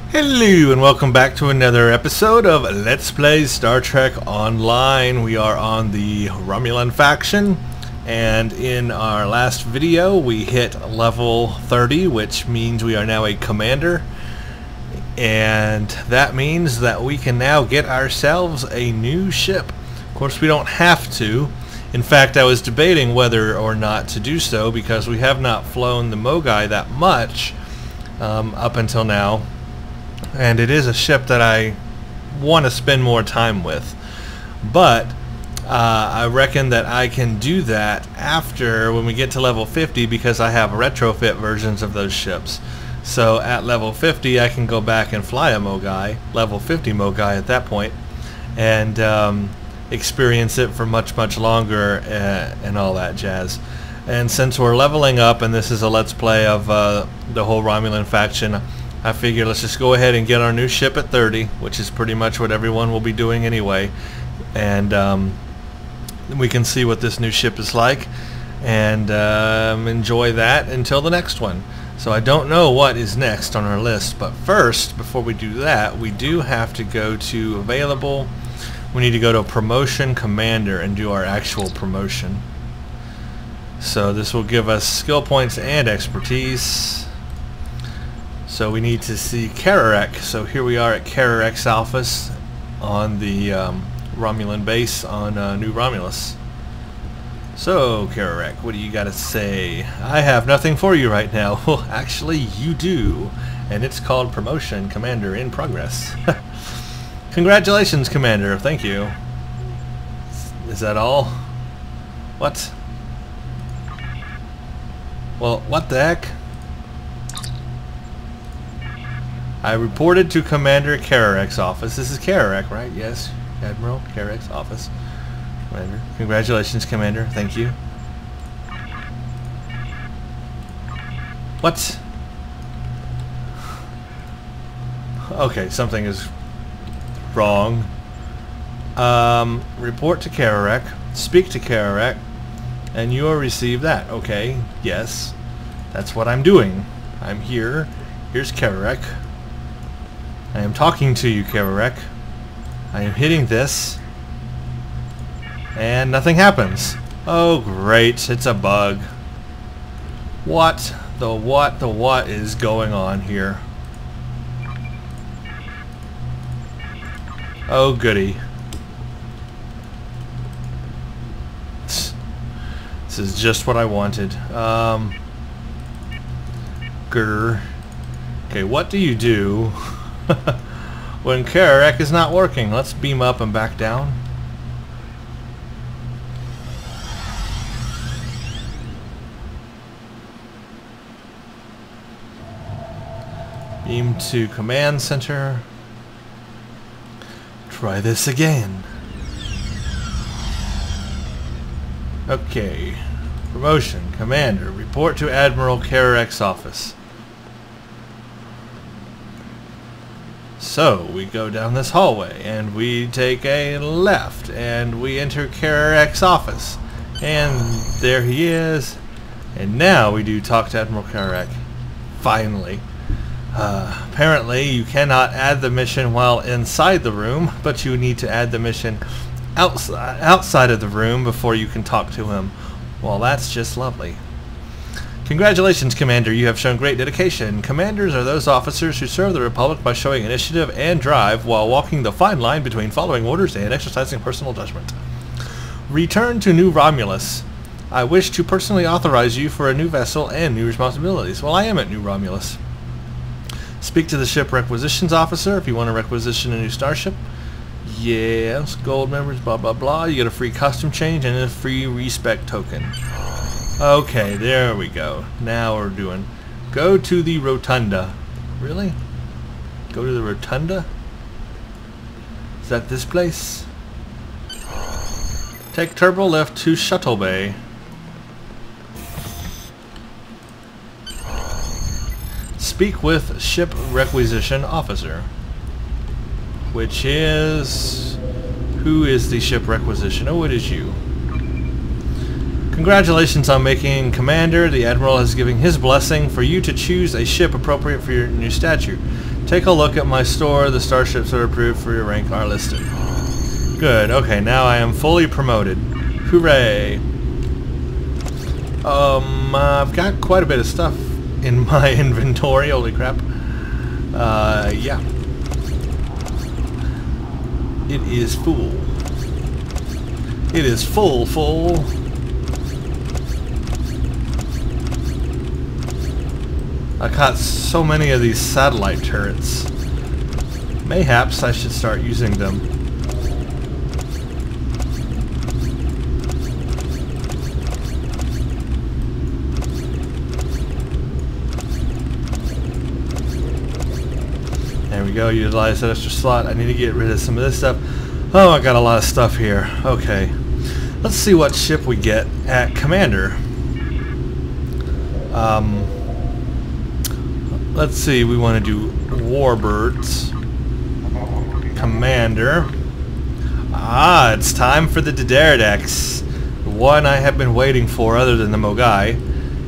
Hello and welcome back to another episode of Let's Play Star Trek Online. We are on the Romulan Faction, and in our last video we hit level 30, which means we are now a commander, and that means that we can now get ourselves a new ship. Of course, we don't have to. In fact, I was debating whether or not to do so because we have not flown the Mogai that much up until now. And it is a ship that I want to spend more time with. But I reckon that I can do that after when we get to level 50 because I have retrofit versions of those ships. So at level 50 I can go back and fly a Mogai, level 50 Mogai at that point, and experience it for much longer and all that jazz. And since we're leveling up and this is a let's play of the whole Romulan faction, I figure let's just go ahead and get our new ship at 30, which is pretty much what everyone will be doing anyway, and we can see what this new ship is like and enjoy that until the next one. So I don't know what is next on our list, but first, before we do that, we do have to go to available. We need to go to promotion commander and do our actual promotion. So this will give us skill points and expertise. So we need to see Cararek. So here we are at Cararek's office on the Romulan base on New Romulus. So Cararek, what do you got to say? I have nothing for you right now. Well, actually you do, and it's called Promotion Commander in Progress. Congratulations, Commander. Thank you. Is that all? What? Well, what the heck? I reported to Commander Cararek's office. This is Cararek, right? Yes, Admiral Cararek's office. Commander. Congratulations, Commander. Thank you. What? Okay, something is wrong. Report to Cararek. Speak to Cararek. And you will receive that. Okay, yes. That's what I'm doing. I'm here. Here's Cararek. I am talking to you, Cararek. I am hitting this, and nothing happens. Oh great, it's a bug. What is going on here? Oh goody. This is just what I wanted. Grr. Okay, what do you do when Cararek is not working? Let's beam up and back down. Beam to command center. Try this again. Okay. Promotion. Commander. Report to Admiral Cararek's office. So we go down this hallway and we take a left and we enter Cararek's office, and there he is. And now we do talk to Admiral Cararek. Finally. Apparently you cannot add the mission while inside the room, but you need to add the mission outside of the room before you can talk to him. Well, that's just lovely. Congratulations, Commander. You have shown great dedication. Commanders are those officers who serve the Republic by showing initiative and drive while walking the fine line between following orders and exercising personal judgment. Return to New Romulus. I wish to personally authorize you for a new vessel and new responsibilities. Well, I am at New Romulus. Speak to the ship requisitions officer if you want to requisition a new starship. Yes, gold members, blah blah blah. You get a free costume change and a free respect token. Okay, there we go. Now we're doing. Go to the rotunda. Really? Go to the rotunda? Is that this place? Take turbo lift to Shuttle Bay. Speak with ship requisition officer. Which is... Who is the ship requisition? Oh, it is you. Congratulations on making Commander. The Admiral has given his blessing for you to choose a ship appropriate for your new stature. Take a look at my store. The starships that are approved for your rank are listed. Good. Okay, now I am fully promoted. Hooray! I've got quite a bit of stuff in my inventory. Holy crap! Yeah. It is full. It is full. I caught so many of these satellite turrets. Mayhaps I should start using them. There we go, utilize that extra slot. I need to get rid of some of this stuff. Oh, I got a lot of stuff here. Okay. Let's see what ship we get at Commander. Let's see, we want to do Warbirds. Commander. Ah, it's time for the Dideridex. The one I have been waiting for, other than the Mogai,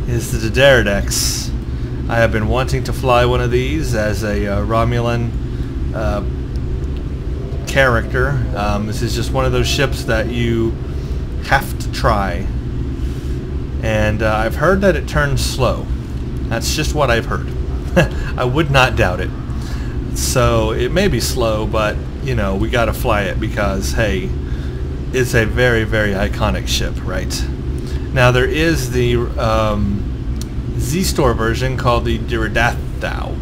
is the Dideridex. I have been wanting to fly one of these as a Romulan character. This is just one of those ships that you have to try. And I've heard that it turns slow. That's just what I've heard. I would not doubt it. So it may be slow, but you know, we gotta fly it because hey, it's a very, very iconic ship, right? Now there is the Z-Store version called the Diridathau.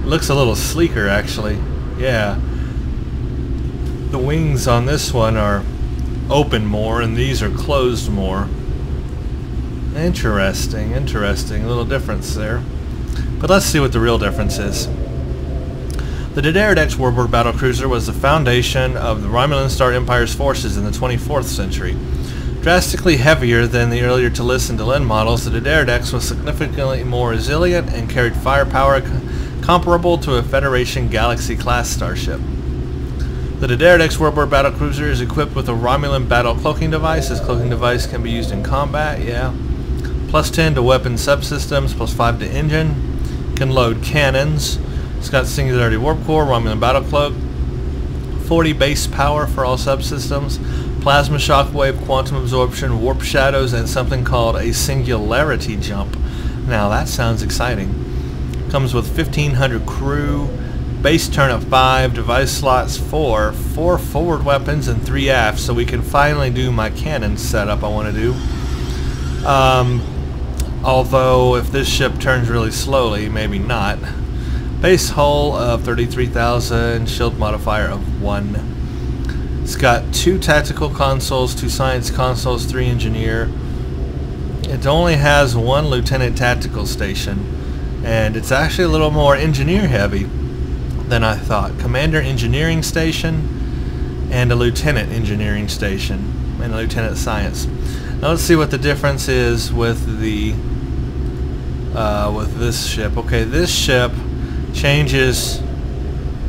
Looks a little sleeker actually. Yeah. The wings on this one are open more and these are closed more. Interesting, interesting. A little difference there. But let's see what the real difference is. The Dideridex Warbird battlecruiser was the foundation of the Romulan Star Empire's forces in the 24th century. Drastically heavier than the earlier Talis and Delenn models, the Dideridex was significantly more resilient and carried firepower comparable to a Federation Galaxy-class starship. The Dideridex Warbird battlecruiser is equipped with a Romulan battle cloaking device. This cloaking device can be used in combat, yeah. Plus 10 to weapon subsystems, plus 5 to engine. Can load cannons. It's got Singularity Warp Core, Romulan Battle Cloak, 40 base power for all subsystems, Plasma Shockwave, Quantum Absorption, Warp Shadows, and something called a Singularity Jump. Now that sounds exciting. Comes with 1,500 crew, base turn of 5, device slots 4 forward weapons, and 3 aft, so we can finally do my cannon setup I want to do. Although if this ship turns really slowly, maybe not. Base hull of 33,000, shield modifier of 1. It's got 2 tactical consoles, 2 science consoles, 3 engineer. It only has 1 lieutenant tactical station, and it's actually a little more engineer heavy than I thought. Commander engineering station and a lieutenant engineering station and a lieutenant science. Now let's see what the difference is with the with this ship. Okay, this ship changes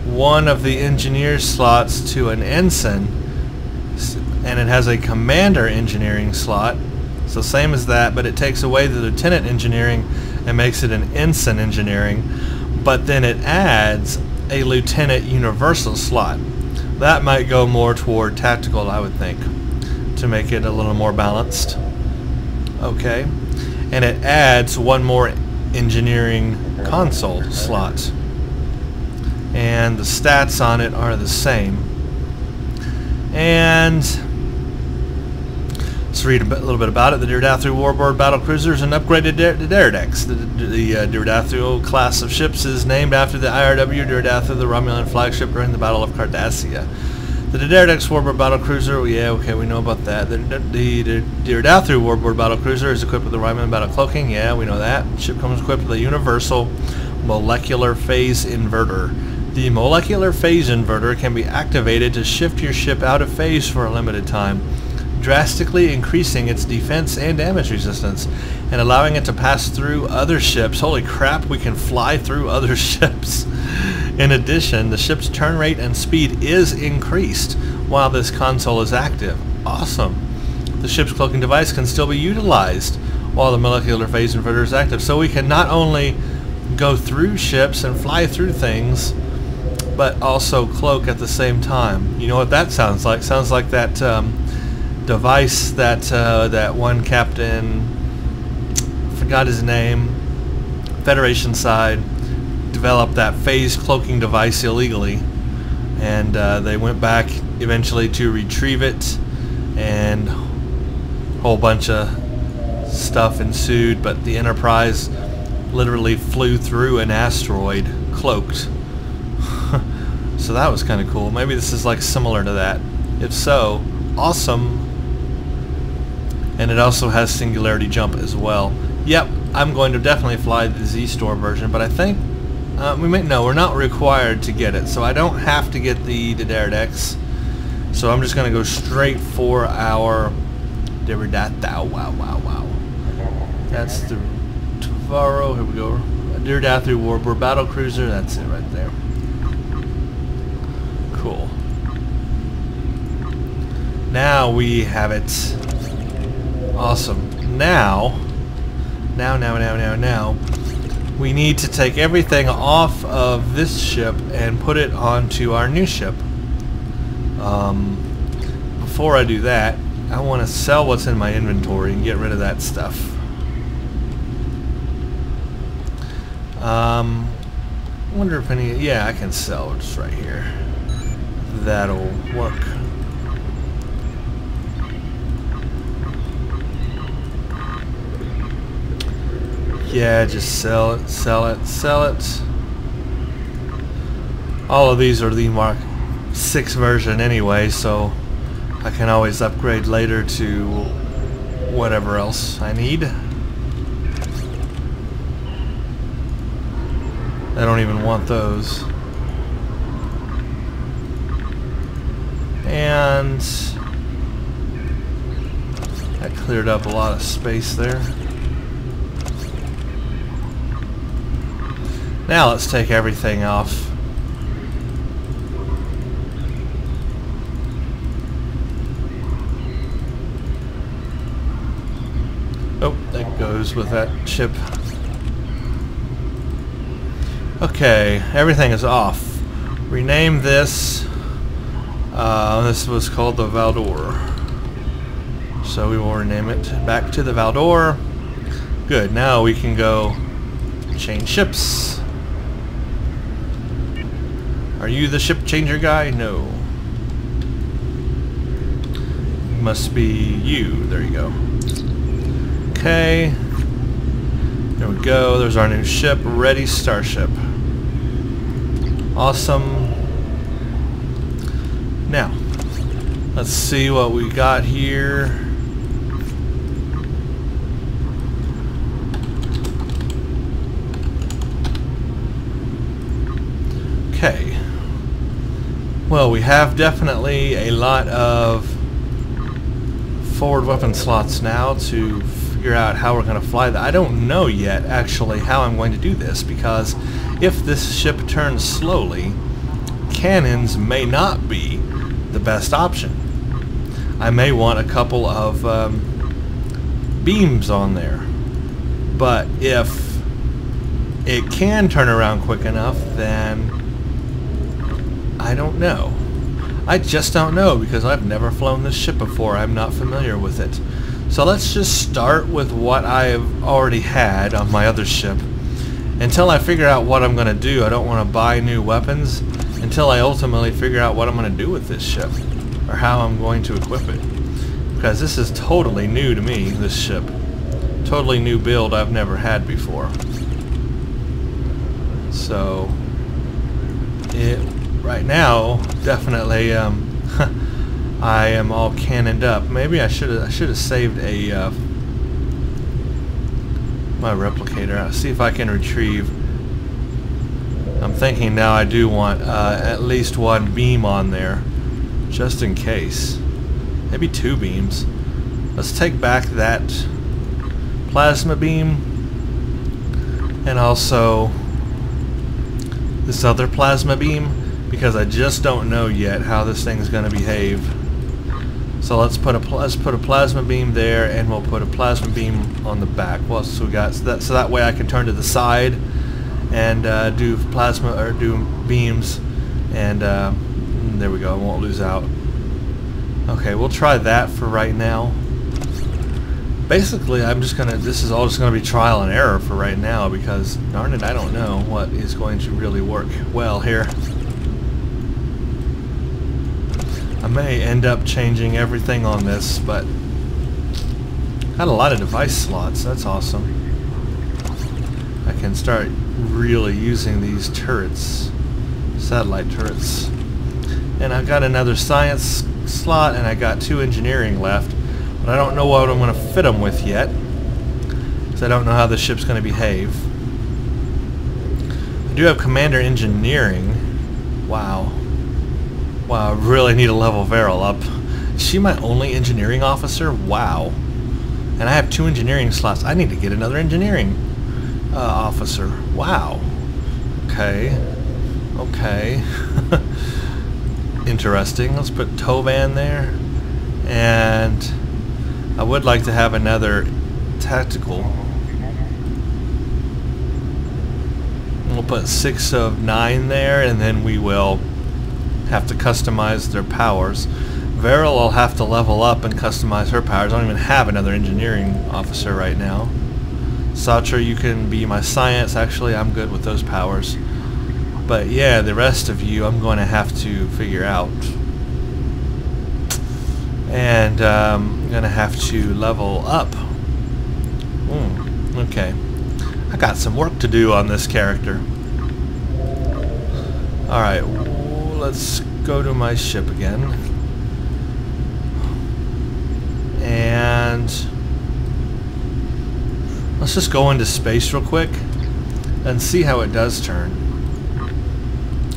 one of the engineer slots to an ensign, and it has a commander engineering slot, so same as that, but it takes away the lieutenant engineering and makes it an ensign engineering, but then it adds a lieutenant universal slot. That might go more toward tactical, I would think, to make it a little more balanced. Okay, and it adds 1 more engineering console slot, and the stats on it are the same. And let's read a little bit about it. The Diridathau Warbird battlecruiser is an upgraded Dideridex. The Diridathau class of ships is named after the IRW Diridathau, the Romulan flagship during the Battle of Cardassia. The Dideridex Warbird battlecruiser, yeah, okay, we know about that. The Diridathau Warbird battlecruiser is equipped with the Romulan battle cloaking, yeah, we know that. The ship comes equipped with a universal molecular phase inverter. The molecular phase inverter can be activated to shift your ship out of phase for a limited time, drastically increasing its defense and damage resistance, and allowing it to pass through other ships. Holy crap, we can fly through other ships. In addition, the ship's turn rate and speed is increased while this console is active. Awesome. The ship's cloaking device can still be utilized while the molecular phase inverter is active. So we can not only go through ships and fly through things, but also cloak at the same time. You know what that sounds like? Sounds like that device that that one captain, forgot his name, Federation side, developed that phase cloaking device illegally, and they went back eventually to retrieve it, and a whole bunch of stuff ensued, but the Enterprise literally flew through an asteroid cloaked. So that was kind of cool. Maybe this is like similar to that. If so, awesome. And it also has singularity jump as well. Yep, I'm going to definitely fly the Z-Store version, but I think we're not required to get it, so I don't have to get the Daredeks. So I'm just going to go straight for our wow. That's the Tavaro. Here we go. Daredathu Warbird battle cruiser. That's it right there. Cool. Now we have it. Awesome. Now we need to take everything off of this ship and put it onto our new ship. Before I do that, I want to sell what's in my inventory and get rid of that stuff. Wonder if any... Yeah, I can sell just right here. That'll work. Yeah, just sell it, sell it, sell it. All of these are the Mark 6 version anyway, so I can always upgrade later to whatever else I need. I don't even want those. And that cleared up a lot of space there. Now let's take everything off. Oh, that goes with that chip. Okay, everything is off. Rename this. This was called the Valdor. So we will rename it back to the Valdor. Good, now we can go change ships. Are you the ship changer guy? No. Must be you. There you go. Okay. There we go. There's our new ship. Ready Starship. Awesome. Now, let's see what we got here. Okay. Well, we have definitely a lot of forward weapon slots now to figure out how we're going to fly that. I don't know yet, actually, how I'm going to do this, because if this ship turns slowly, cannons may not be the best option. I may want a couple of beams on there, but if it can turn around quick enough, then I don't know. I just don't know, because I've never flown this ship before. I'm not familiar with it. So let's just start with what I've already had on my other ship. Until I figure out what I'm going to do, I don't want to buy new weapons until I ultimately figure out what I'm going to do with this ship, or how I'm going to equip it. Because this is totally new to me, this ship. Totally new build I've never had before. So, right now, definitely, I am all cannoned up. Maybe I should have saved a my replicator. I'll see if I can retrieve. I'm thinking now I do want at least one beam on there, just in case. Maybe two beams. Let's take back that plasma beam, and also this other plasma beam, because I just don't know yet how this thing's going to behave. So let's put a plasma beam there, and we'll put a plasma beam on the back. Well, so we got so that way I can turn to the side and do plasma or do beams, and there we go. I won't lose out. Okay, we'll try that for right now. Basically, this is all just gonna be trial and error for right now, because darn it, I don't know what is going to really work well here. I may end up changing everything on this, but got a lot of device slots. That's awesome. I can start really using these turrets, satellite turrets. And I've got another science slot, and I got 2 engineering left, but I don't know what I'm going to fit them with yet, because I don't know how the ship's going to behave. I do have commander engineering. Wow. Wow, I really need to level Varel up. Is she my only engineering officer? Wow. And I have 2 engineering slots. I need to get another engineering officer. Wow. Okay. Okay. Interesting. Let's put Tovan there. And I would like to have another tactical. We'll put 6 of 9 there, and then we will have to customize their powers. Varel will have to level up and customize her powers. I don't even have another engineering officer right now. Sautra, you can be my science. Actually, I'm good with those powers. But yeah, the rest of you I'm going to have to figure out. And I'm going to have to level up. Okay. I got some work to do on this character. Alright. Let's go to my ship again, and let's just go into space real quick and see how it does turn.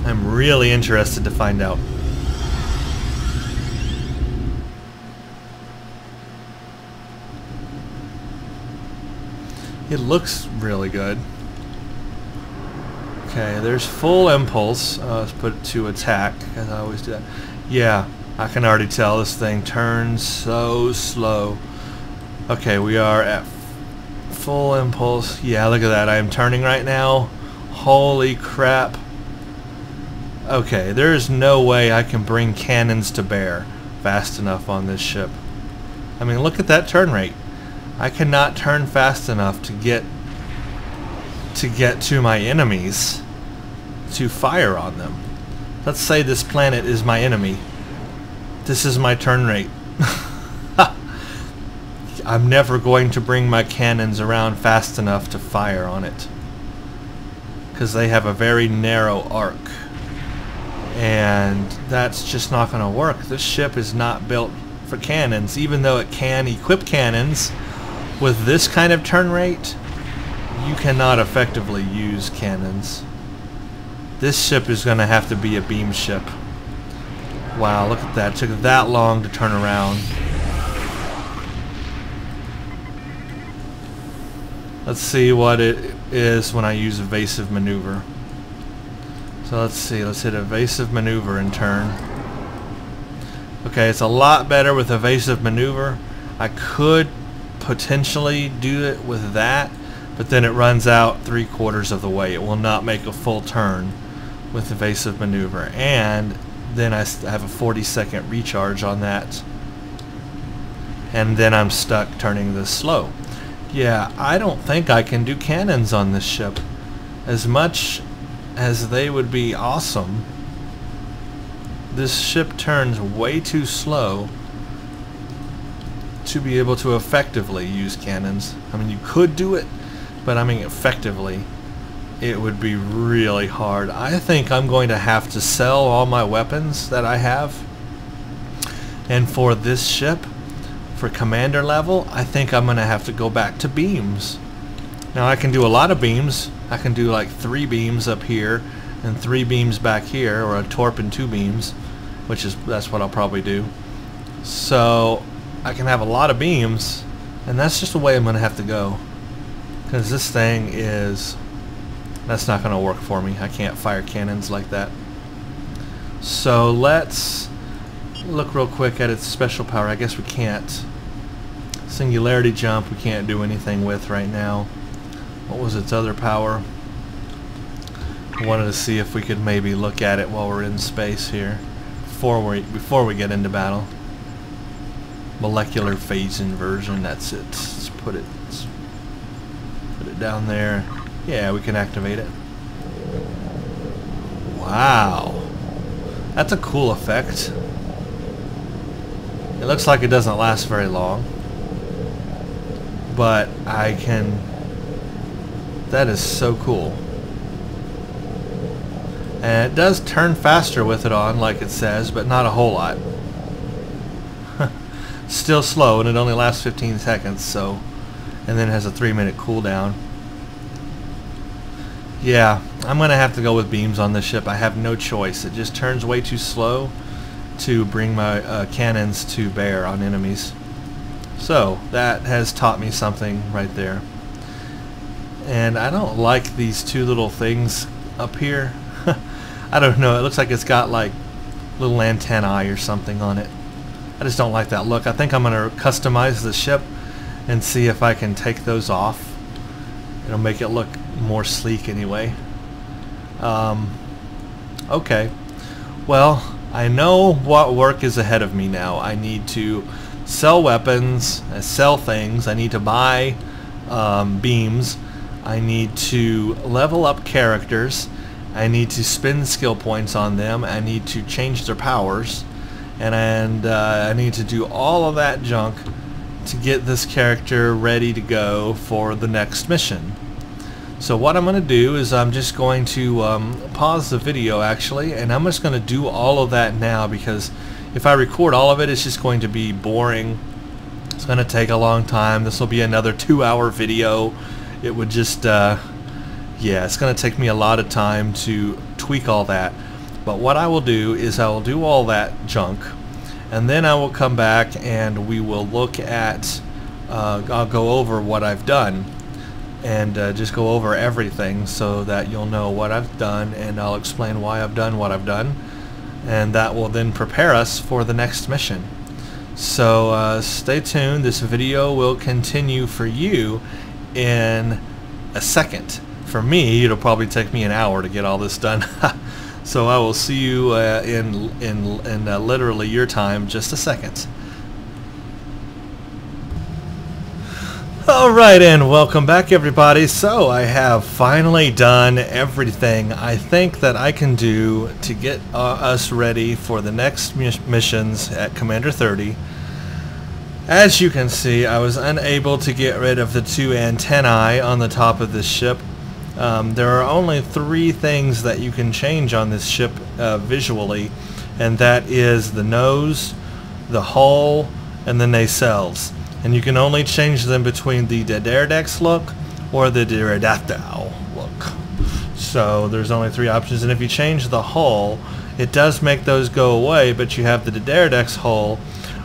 I'm really interested to find out. It looks really good. Okay, there's full impulse. Let's put it to attack, as I always do that. Yeah, I can already tell this thing turns so slow. Okay, we are at full impulse. Yeah, look at that. I am turning right now. Holy crap. Okay, there is no way I can bring cannons to bear fast enough on this ship. I mean, look at that turn rate. I cannot turn fast enough to get to my enemies to fire on them. Let's say this planet is my enemy. This is my turn rate. I'm never going to bring my cannons around fast enough to fire on it, because they have a very narrow arc, and that's just not going to work. This ship is not built for cannons, even though it can equip cannons. With this kind of turn rate, you cannot effectively use cannons. This ship is going to have to be a beam ship. Wow, look at that. It took that long to turn around. Let's see what it is when I use evasive maneuver. So let's see. Let's hit evasive maneuver and turn. Okay, it's a lot better with evasive maneuver. I could potentially do it with that, but then it runs out 3/4 of the way. It will not make a full turn with evasive maneuver, and then I have a 40-second recharge on that, and then I'm stuck turning this slow. Yeah, I don't think I can do cannons on this ship. As much as they would be awesome, this ship turns way too slow to be able to effectively use cannons. I mean, you could do it, but I mean effectively it would be really hard. I think I'm going to have to sell all my weapons that I have, and for this ship, for commander level, I think I'm going to have to go back to beams. Now I can do a lot of beams. I can do like 3 beams up here and 3 beams back here, or a torp and 2 beams, that's what I'll probably do. So I can have a lot of beams, and that's just the way I'm going to have to go, because this thing that's not going to work for me. I can't fire cannons like that. So let's look real quick at its special power. I guess we can't. Singularity jump we can't do anything with right now. What was its other power? I wanted to see if we could maybe look at it while we're in space here before we get into battle. Molecular phase inversion, that's it. Let's put it down there. Yeah, we can activate it. Wow. That's a cool effect. It looks like it doesn't last very long. But I can... That is so cool. And it does turn faster with it on, like it says, but not a whole lot. Still slow, and it only lasts 15 seconds, so... And then it has a 3-minute cooldown. Yeah, I'm going to have to go with beams on this ship. I have no choice. It just turns way too slow to bring my cannons to bear on enemies. So, that has taught me something right there. And I don't like these two little things up here. I don't know, it looks like it's got like little antennae or something on it. I just don't like that look. I think I'm going to customize the ship and see if I can take those off. It'll make it look more sleek anyway. Okay. Well, I know what work is ahead of me now. I need to sell weapons, sell things. I need to buy beams. I need to level up characters. I need to spend skill points on them. I need to change their powers. And I need to do all of that junk to get this character ready to go for the next mission. So what I'm going to do is I'm just going to pause the video actually, and I'm just going to do all of that now, because if I record all of it, it's just going to be boring. It's going to take a long time. This will be another 2-hour video. It would just, yeah, it's going to take me a lot of time to tweak all that. But what I will do is I will do all that junk, and then I will come back and we will look at, I'll go over what I've done, and just go over everything so that you'll know what I've done, and I'll explain why I've done what I've done, and that will then prepare us for the next mission. So stay tuned. This video will continue for you in a second. For me, it'll probably take me an hour to get all this done. So I will see you in literally your time, just a second. Alright, and welcome back everybody. So I have finally done everything I think that I can do to get us ready for the next missions at Commander 30. As you can see, I was unable to get rid of the 2 antennae on the top of this ship. There are only 3 things that you can change on this ship visually, and that is the nose, the hull, and the nacelles. And you can only change them between the Dederdex look or the Diridathau look. So there's only 3 options, and if you change the hull, it does make those go away, but you have the Dederdex hull,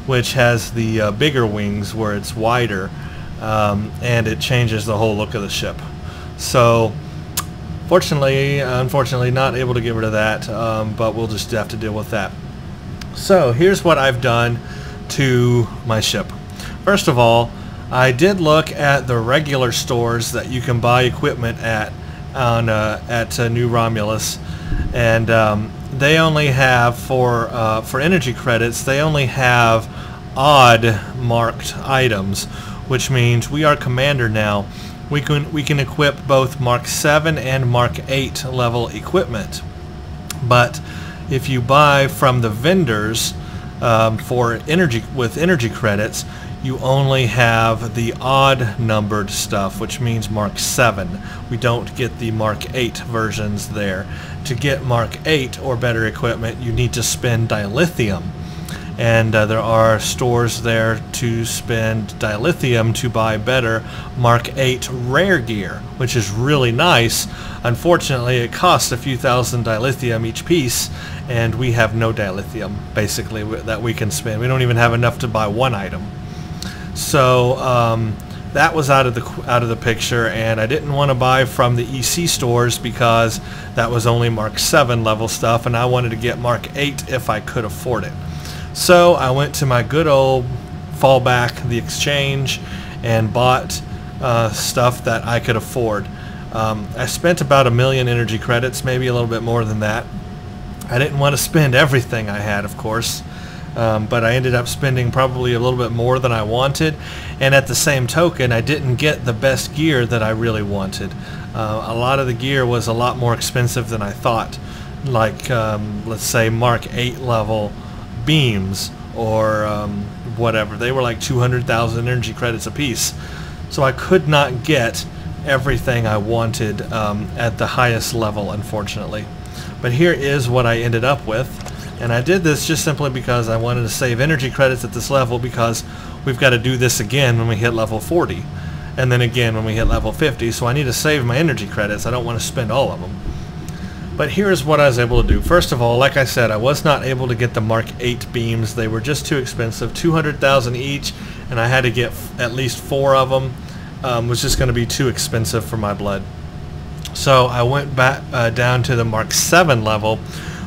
which has the bigger wings where it's wider, and it changes the whole look of the ship. So unfortunately not able to get rid of that, but we'll just have to deal with that. So here's what I've done to my ship. First of all, I did look at the regular stores that you can buy equipment at New Romulus, and they only have for energy credits, they only have odd marked items, which means we are Commander now. We can equip both Mark 7 and Mark 8 level equipment, but if you buy from the vendors with energy credits, you only have the odd numbered stuff, which means Mark 7. We don't get the Mark 8 versions there. To get Mark 8 or better equipment, you need to spend dilithium. And there are stores there to spend dilithium to buy better Mark 8 rare gear, which is really nice. Unfortunately, it costs a few thousand dilithium each piece, and we have no dilithium, basically, that we can spend. We don't even have enough to buy 1 item. So that was out of the picture, and I didn't want to buy from the EC stores because that was only Mark 7 level stuff, and I wanted to get Mark 8 if I could afford it. So I went to my good old fallback, the exchange, and bought stuff that I could afford. I spent about 1 million energy credits, maybe a little bit more than that. I didn't want to spend everything I had, of course, but I ended up spending probably a little bit more than I wanted, and at the same token I didn't get the best gear that I really wanted. A lot of the gear was a lot more expensive than I thought, like let's say Mark 8 level beams or whatever. They were like 200,000 energy credits a piece, so I could not get everything I wanted at the highest level, unfortunately. But here is what I ended up with, and I did this just simply because I wanted to save energy credits at this level, because we've got to do this again when we hit level 40 and then again when we hit level 50, so I need to save my energy credits. I don't want to spend all of them. But here's what I was able to do. First of all, like I said, I was not able to get the Mark 8 beams. They were just too expensive, 200,000 each, and I had to get at least 4 of them. Was just going to be too expensive for my blood. So I went back down to the Mark 7 level,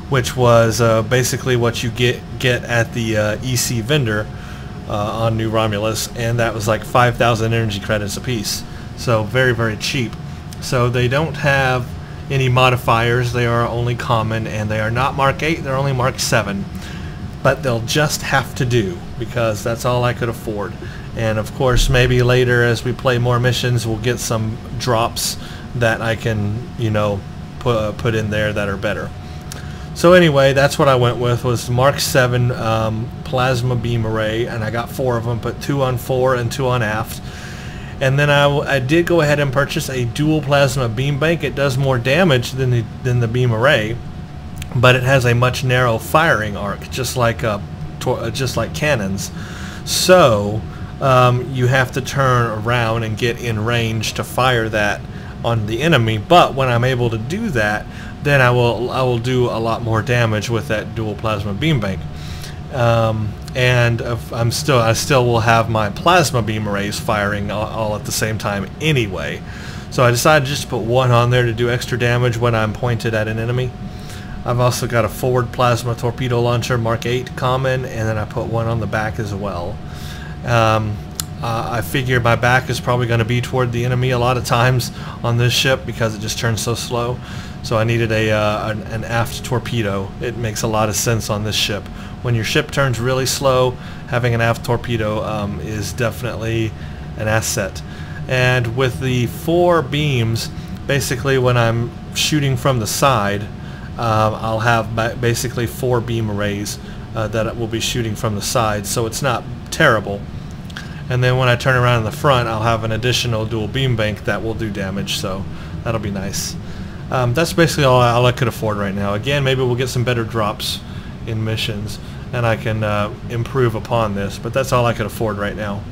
which was basically what you get at the EC vendor on New Romulus, and that was like 5,000 energy credits a piece. So very, very cheap. So they don't have any modifiers. They are only common, and they are not Mark 8, they're only Mark 7. But they'll just have to do, because that's all I could afford. And of course, maybe later as we play more missions, we'll get some drops that I can, you know, put in there that are better. So anyway, that's what I went with, was Mark 7 plasma beam array, and I got 4 of them, put 2 on fore and 2 on aft. And then I did go ahead and purchase a dual plasma beam bank. It does more damage than the beam array, but it has a much narrow firing arc, just like cannons. So you have to turn around and get in range to fire that on the enemy. But when I'm able to do that, then I will do a lot more damage with that dual plasma beam bank. And I still will have my plasma beam arrays firing all at the same time anyway. So I decided just to put 1 on there to do extra damage when I'm pointed at an enemy. I've also got a forward plasma torpedo launcher Mark 8 common, and then I put 1 on the back as well. I figure my back is probably going to be toward the enemy a lot of times on this ship because it just turns so slow. So I needed an aft torpedo. It makes a lot of sense on this ship. When your ship turns really slow, having an aft torpedo is definitely an asset. And with the 4 beams, basically when I'm shooting from the side, I'll have basically 4 beam arrays that will be shooting from the side, so it's not terrible. And then when I turn around in the front, I'll have an additional dual beam bank that will do damage, so that'll be nice. That's basically all I could afford right now. Again, maybe we'll get some better drops in missions, and I can improve upon this, but that's all I could afford right now.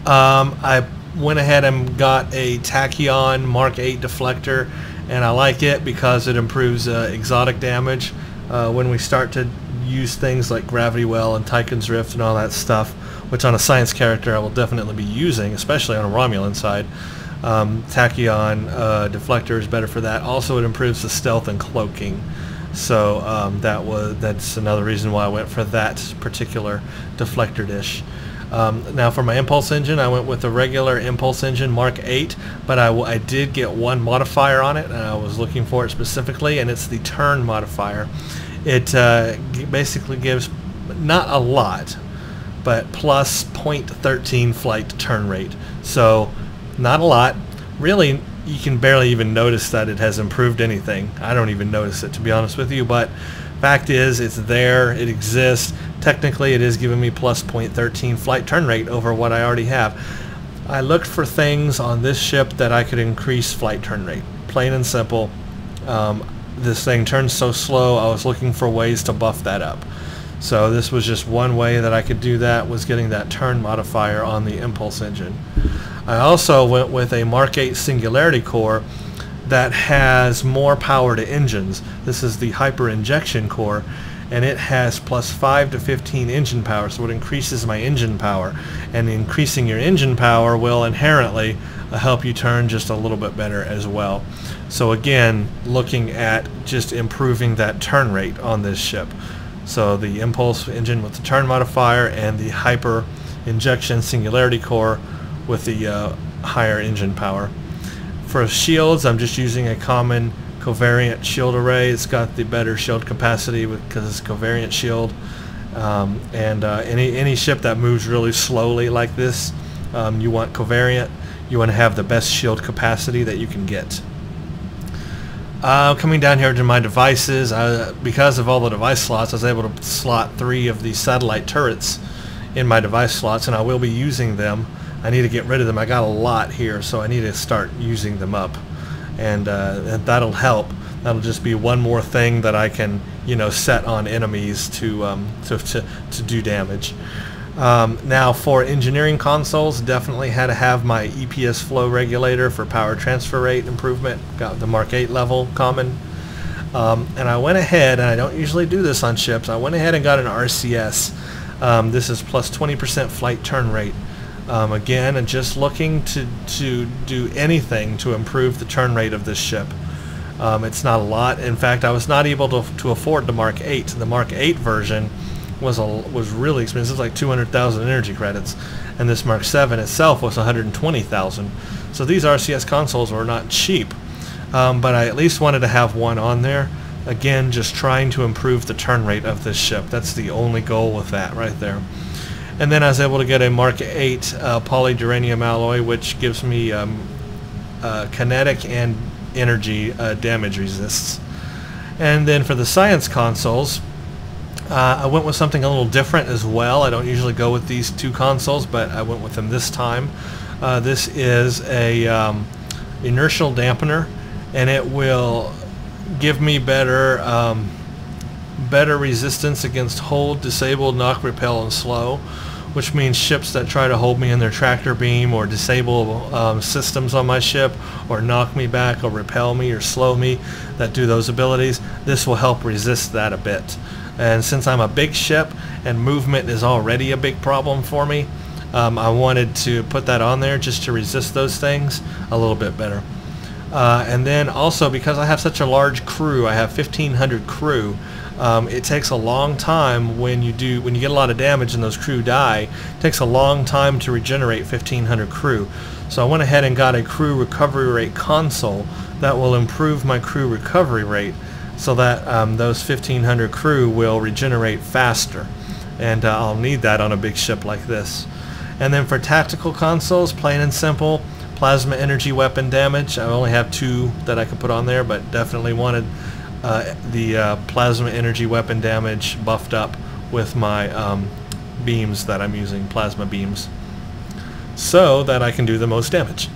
I went ahead and got a Tachyon Mark 8 deflector, and I like it because it improves exotic damage when we start to use things like Gravity Well and Tychon's Rift and all that stuff, which on a science character I will definitely be using, especially on a Romulan side. Tachyon deflector is better for that. Also, it improves the stealth and cloaking, so that's another reason why I went for that particular deflector dish. Now for my impulse engine, I went with a regular impulse engine Mark 8, but I did get 1 modifier on it, and I was looking for it specifically, and it's the turn modifier. It basically gives, not a lot, but plus 0.13 flight turn rate. So not a lot. Really, you can barely even notice that it has improved anything. I don't even notice it, to be honest with you, but fact is, it's there, it exists. Technically, it is giving me plus 0.13 flight turn rate over what I already have. I looked for things on this ship that I could increase flight turn rate. Plain and simple. This thing turns so slow, I was looking for ways to buff that up. So this was just one way that I could do that, was getting that turn modifier on the impulse engine. I also went with a Mark 8 Singularity Core that has more power to engines. This is the Hyper Injection Core, and it has plus 5 to 15 engine power, so it increases my engine power. And increasing your engine power will inherently help you turn just a little bit better as well. So again, looking at just improving that turn rate on this ship. So the impulse engine with the turn modifier and the hyper injection singularity core with the higher engine power. For shields, I'm just using a common covariant shield array. It's got the better shield capacity because it's a covariant shield. Any ship that moves really slowly like this, you want covariant. You want to have the best shield capacity that you can get. Coming down here to my devices, because of all the device slots, I was able to slot 3 of the satellite turrets in my device slots, and I will be using them. I need to get rid of them. I got a lot here, so I need to start using them up, and that'll help. That'll just be one more thing that I can, set on enemies to do damage. Now for engineering consoles, definitely had to have my EPS flow regulator for power transfer rate improvement. Got the Mark 8 level common. And I went ahead, and I don't usually do this on ships, I went ahead and got an RCS. This is plus 20% flight turn rate. Again, and just looking to do anything to improve the turn rate of this ship. It's not a lot. In fact, I was not able to afford the Mark 8. The Mark 8 version was really expensive. It was like 200,000 energy credits, and this Mark 7 itself was 120,000. So these RCS consoles were not cheap, but I at least wanted to have one on there. Again, just trying to improve the turn rate of this ship. That's the only goal with that right there. And then I was able to get a Mark 8 polyduranium alloy, which gives me kinetic and energy damage resists. And then for the science consoles, I went with something a little different as well. I don't usually go with these 2 consoles, but I went with them this time. This is a inertial dampener, and it will give me better resistance against hold, disable, knock, repel, and slow, which means ships that try to hold me in their tractor beam or disable systems on my ship or knock me back or repel me or slow me that do those abilities, this will help resist that a bit. And since I'm a big ship and movement is already a big problem for me, I wanted to put that on there just to resist those things a little bit better. And then also, because I have such a large crew, I have 1,500 crew, it takes a long time when you get a lot of damage and those crew die. It takes a long time to regenerate 1,500 crew. So I went ahead and got a crew recovery rate console that will improve my crew recovery rate, so that those 1,500 crew will regenerate faster, and I'll need that on a big ship like this. And then for tactical consoles, plain and simple, plasma energy weapon damage. I only have 2 that I could put on there, but definitely wanted the plasma energy weapon damage buffed up with my beams that I'm using, plasma beams, so that I can do the most damage.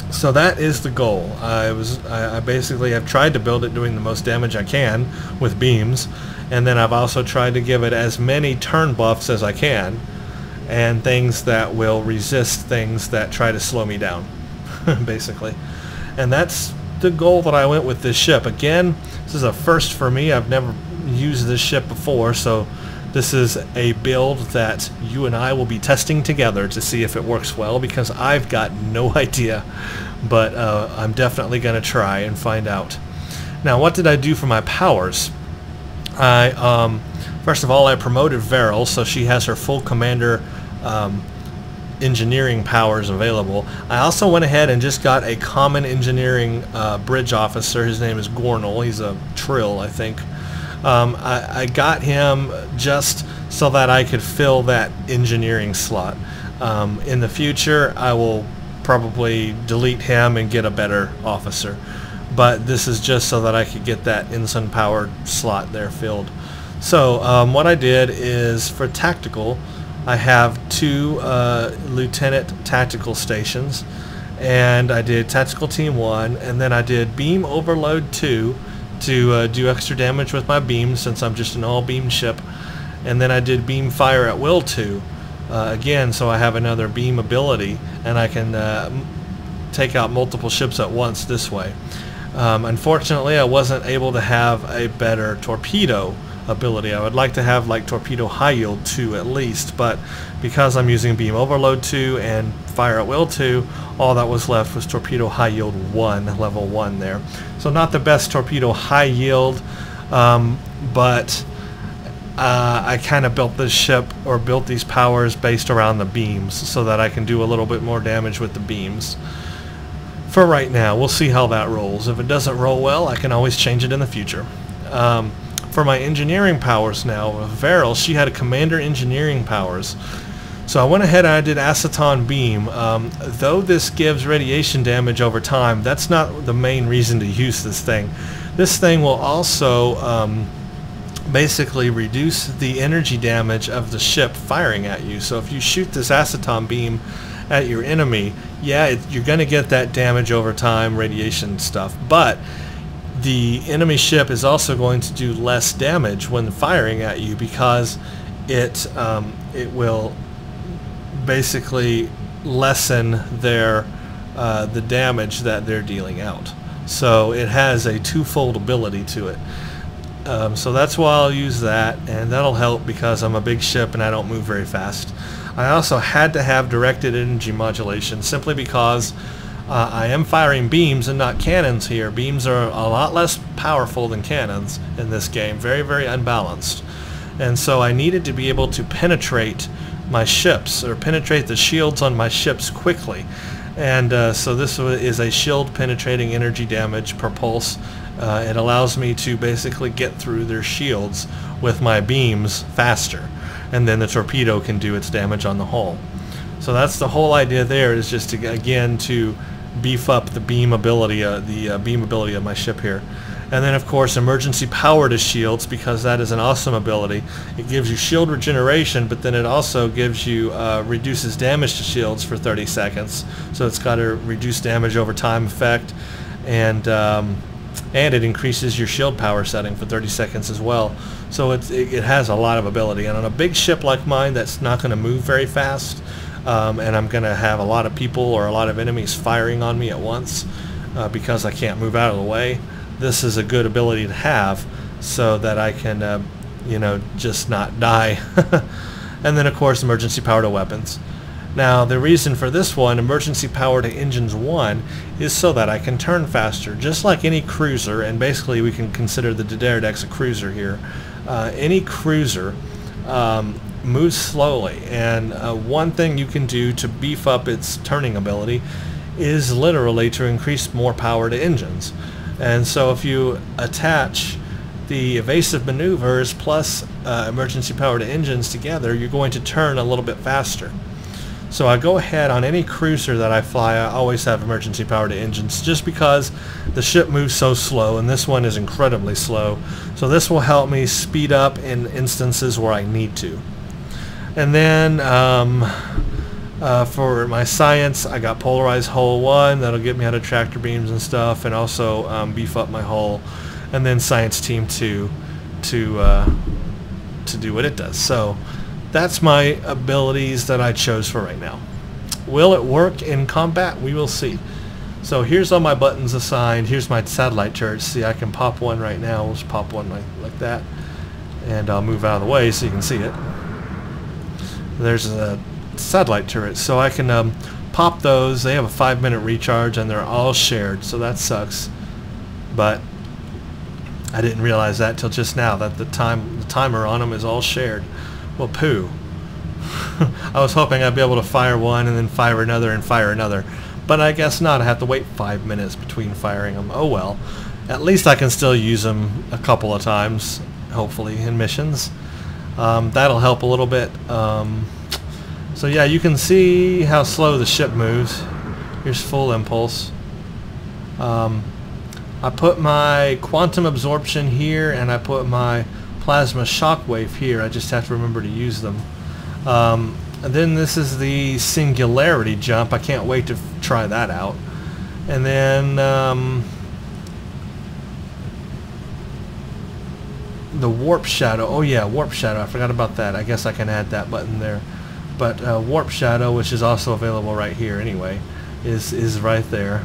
So that is the goal. I basically have tried to build it doing the most damage I can with beams, and then I've also tried to give it as many turn buffs as I can, and things that will resist things that try to slow me down, basically. And that's the goal that I went with this ship. Again, this is a first for me. I've never used this ship before, so this is a build that you and I will be testing together to see if it works well, because I've got no idea, but I'm definitely going to try and find out. Now, what did I do for my powers? First of all, I promoted Veryl, so she has her full commander engineering powers available. I also went ahead and just got a common engineering bridge officer. His name is Gornal. He's a Trill, I think. I got him just so that I could fill that engineering slot. In the future, I will probably delete him and get a better officer, but this is just so that I could get that ensign powered slot there filled. So what I did is, for tactical, I have 2 lieutenant tactical stations, and I did tactical team 1, and then I did beam overload 2 to do extra damage with my beams, since I'm just an all beam ship, and then I did beam fire at will 2 again, so I have another beam ability, and I can take out multiple ships at once this way. Unfortunately, I wasn't able to have a better torpedo ability. I would like to have like torpedo high yield 2 at least, but because I'm using beam overload 2 and fire at will 2, all that was left was torpedo high yield 1, level 1 there. So not the best torpedo high yield, but I kind of built this ship, or built these powers based around the beams, so that I can do a little bit more damage with the beams. For right now, we'll see how that rolls. If it doesn't roll well, I can always change it in the future. For my engineering powers now, with Varel, she had a commander engineering powers. So I went ahead and I did Aceton Beam. Though this gives radiation damage over time, that's not the main reason to use this thing. This thing will also basically reduce the energy damage of the ship firing at you. So if you shoot this Aceton Beam at your enemy, yeah, you're going to get that damage over time, radiation stuff, but the enemy ship is also going to do less damage when firing at you, because it will basically lessen their the damage that they're dealing out. So it has a twofold ability to it. So that's why I'll use that, and that'll help because I'm a big ship and I don't move very fast. I also had to have directed energy modulation simply because I am firing beams and not cannons here. Beams are a lot less powerful than cannons in this game, very, very unbalanced. And so I needed to be able to penetrate my ships, or penetrate the shields on my ships quickly. And so this is a shield penetrating energy damage per pulse. It allows me to basically get through their shields with my beams faster, and then the torpedo can do its damage on the hull. So that's the whole idea there, is just to, again, to beef up the beam ability, of my ship here. And then of course emergency power to shields, because that is an awesome ability. It gives you shield regeneration, but then it also gives you reduces damage to shields for 30 seconds. So it's got a reduced damage over time effect, and it increases your shield power setting for 30 seconds as well. So it has a lot of ability. And on a big ship like mine that's not going to move very fast, and I'm going to have a lot of people or a lot of enemies firing on me at once because I can't move out of the way, this is a good ability to have, so that I can, you know, just not die. And then of course emergency power to weapons. Now the reason for this one, emergency power to engines 1, is so that I can turn faster, just like any cruiser. And basically we can consider the Dideridex a cruiser here. Any cruiser moves slowly, and one thing you can do to beef up its turning ability is literally to increase more power to engines. And so if you attach the evasive maneuvers plus emergency power to engines together, you're going to turn a little bit faster. So I go ahead, on any cruiser that I fly, I always have emergency power to engines, just because the ship moves so slow, and this one is incredibly slow. So this will help me speed up in instances where I need to. And then for my science, I got polarized hull 1, that'll get me out of tractor beams and stuff, and also beef up my hull. And then science team 2 to do what it does. So that's my abilities that I chose for right now. Will it work in combat? We will see. So here's all my buttons assigned. Here's my satellite turrets. See, I can pop one right now. We'll just pop one like that, and I'll move out of the way so you can see it. There's a satellite turret, so I can pop those. They have a 5-minute recharge, and they're all shared, so that sucks. But I didn't realize that till just now, that the timer on them is all shared. Well, poo. I was hoping I'd be able to fire one and then fire another and fire another, but I guess not. I have to wait 5 minutes between firing them. Oh well. At least I can still use them a couple of times, hopefully, in missions. That'll help a little bit. So yeah, you can see how slow the ship moves. Here's full impulse. I put my quantum absorption here, and I put my plasma shockwave here. I just have to remember to use them. And then this is the singularity jump. I can't wait to try that out. And then the warp shadow. Oh yeah, warp shadow. I forgot about that. I guess I can add that button there. But warp shadow, which is also available right here anyway, is right there.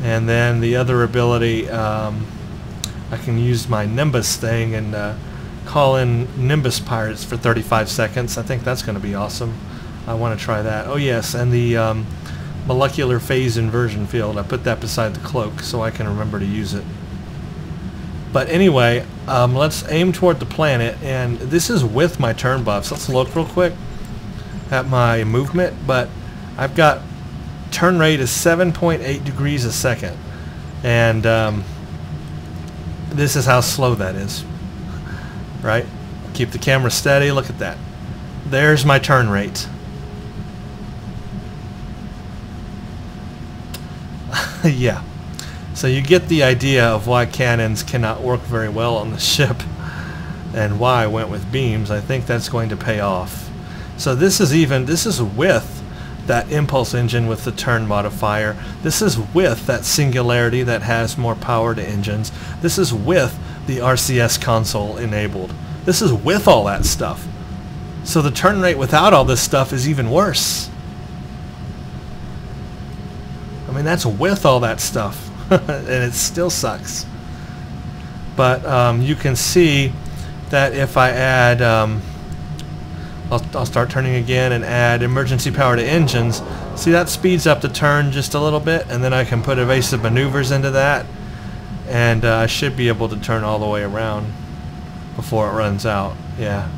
And then the other ability, I can use my Nimbus thing and call in Nimbus pirates for 35 seconds. I think that's going to be awesome. I want to try that. Oh yes, and the molecular phase inversion field. I put that beside the cloak so I can remember to use it. But anyway, let's aim toward the planet, and this is with my turn buffs. Let's look real quick at my movement, but I've got turn rate is 7.8 degrees a second, and this is how slow that is, right? Keep the camera steady. Look at that. There's my turn rate. Yeah. So you get the idea of why cannons cannot work very well on the ship and why I went with beams. I think that's going to pay off. So this is with that impulse engine with the turn modifier. This is with that singularity that has more power to engines. This is with the RCS console enabled. This is with all that stuff. So the turn rate without all this stuff is even worse. I mean, that's with all that stuff. And it still sucks. But you can see that if I add, I'll start turning again and add emergency power to engines. See, that speeds up the turn just a little bit, and then I can put evasive maneuvers into that, and I should be able to turn all the way around before it runs out. Yeah,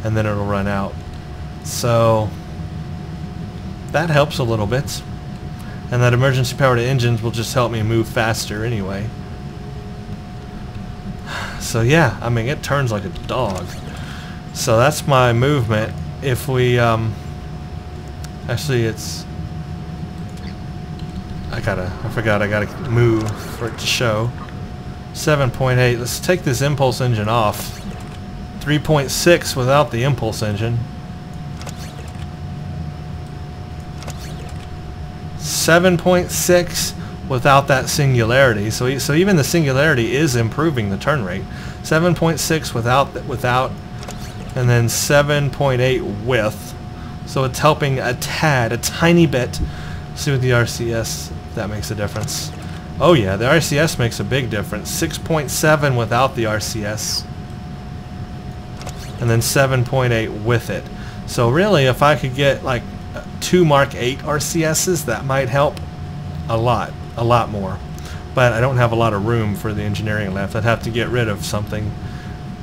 and then it'll run out. So that helps a little bit. And that emergency power to engines will just help me move faster anyway. So yeah, I mean, it turns like a dog. So that's my movement. If we actually, it's I forgot I gotta move for it to show. 7.8. Let's take this impulse engine off. 3.6 without the impulse engine. 7.6 without that singularity. So even the singularity is improving the turn rate. 7.6 without, and then 7.8 with. So it's helping a tad, a tiny bit. See with the RCS, that makes a difference. Oh yeah, the RCS makes a big difference. 6.7 without the RCS, and then 7.8 with it. So really, if I could get like 2 Mark 8 RCSs, that might help a lot more. But I don't have a lot of room for the engineering left. I'd have to get rid of something.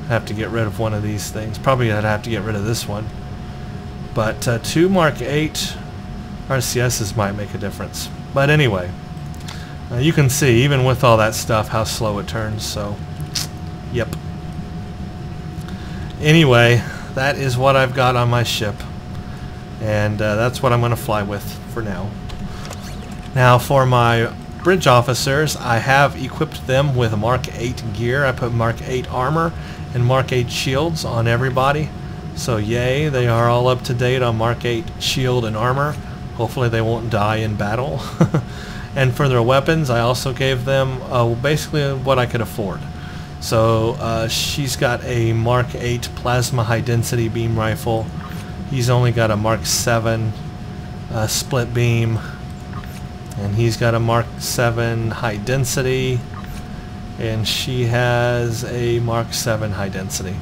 I'd have to get rid of one of these things. Probably I'd have to get rid of this one. But 2 Mark 8 RCSs might make a difference. But anyway, you can see, even with all that stuff, how slow it turns. So, yep. Anyway, that is what I've got on my ship. And that's what I'm going to fly with for now. Now for my bridge officers, I have equipped them with Mark 8 gear. I put Mark 8 armor and Mark 8 shields on everybody. So yay, they are all up to date on Mark 8 shield and armor. Hopefully they won't die in battle. And for their weapons, I also gave them basically what I could afford. So she's got a Mark 8 plasma high density beam rifle. He's only got a Mark 7 split beam, and he's got a Mark 7 high density, and she has a Mark 7 high density.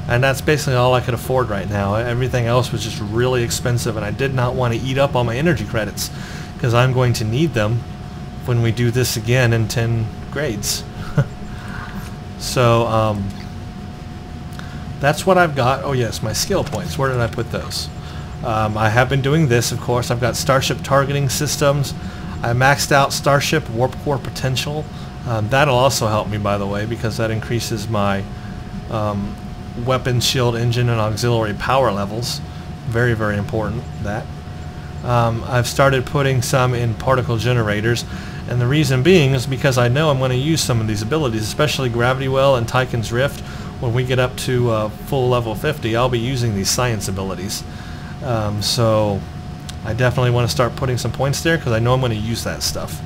And that's basically all I could afford right now. Everything else was just really expensive, and I did not want to eat up all my energy credits, because I'm going to need them when we do this again in 10 grades. So that's what I've got. Oh yes, my skill points. Where did I put those? I have been doing this, of course. I've got Starship targeting systems. I maxed out Starship warp core potential. That'll also help me, by the way, because that increases my weapon, shield, engine, and auxiliary power levels. Very, very important, that. I've started putting some in particle generators, and the reason being is because I know I'm going to use some of these abilities, especially Gravity Well and Tychon's Rift. When we get up to full level 50, I'll be using these science abilities. So I definitely want to start putting some points there because I know I'm going to use that stuff.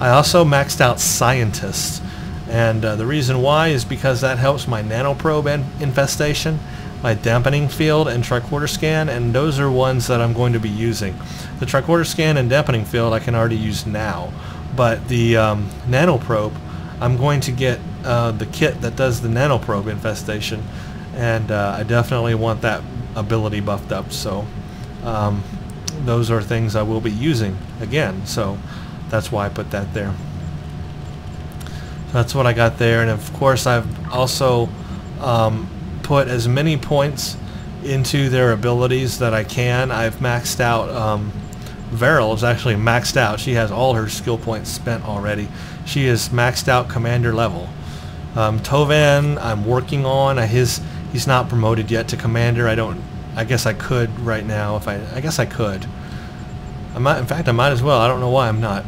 I also maxed out Scientist, and the reason why is because that helps my nanoprobe infestation, my dampening field, and tricorder scan, and those are ones that I'm going to be using. The tricorder scan and dampening field I can already use now, but the nanoprobe, I'm going to get the kit that does the nanoprobe infestation, and I definitely want that ability buffed up. So those are things I will be using again, so that's why I put that there. That's what I got there, and of course I've also put as many points into their abilities that I can. I've maxed out, Varel is actually maxed out. She has all her skill points spent already. She is maxed out commander level. Tovan I'm working on. He's not promoted yet to commander. I guess I could right now if I guess I could. In fact I might as well. I don't know why I'm not.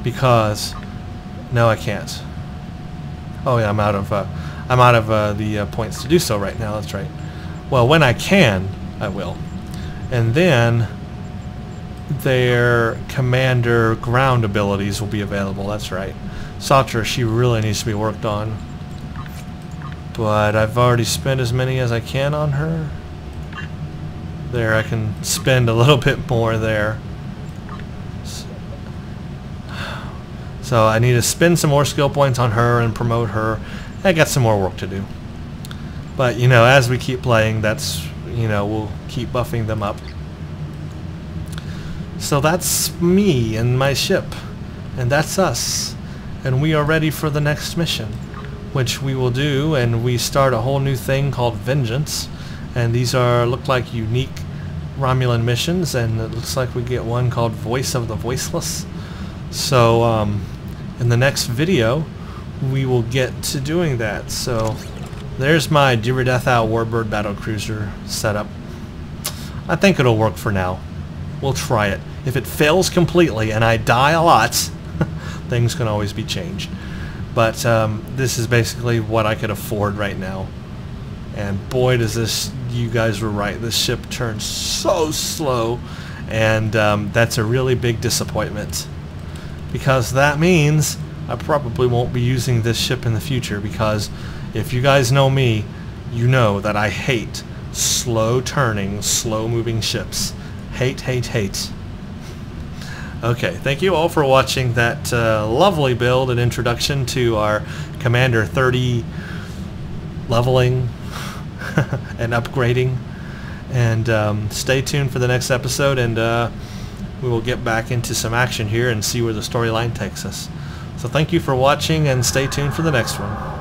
Because no, I can't. Oh yeah, I'm out of the points to do so right now. That's right. Well, when I can, I will. And then their commander ground abilities will be available. That's right. Satra, she really needs to be worked on. But I've already spent as many as I can on her. There, I can spend a little bit more there. So I need to spend some more skill points on her and promote her. I got some more work to do. But, you know, as we keep playing, that's, you know, we'll keep buffing them up. So that's me and my ship. And that's us. And we are ready for the next mission, which we will do, and we start a whole new thing called Vengeance. And these look like unique Romulan missions, and it looks like we get one called Voice of the Voiceless. So, in the next video, we will get to doing that. So, there's my Diridethau Warbird battlecruiser setup. I think it'll work for now. We'll try it. If it fails completely and I die a lot, things can always be changed. But this is basically what I could afford right now. And boy, does this, you guys were right, this ship turns so slow, and that's a really big disappointment. Because that means I probably won't be using this ship in the future, because if you guys know me, you know that I hate slow turning, slow moving ships. Hate, hate, hate. Okay, thank you all for watching that lovely build and introduction to our Commander 30 leveling and upgrading. And stay tuned for the next episode, and we will get back into some action here and see where the storyline takes us. So thank you for watching, and stay tuned for the next one.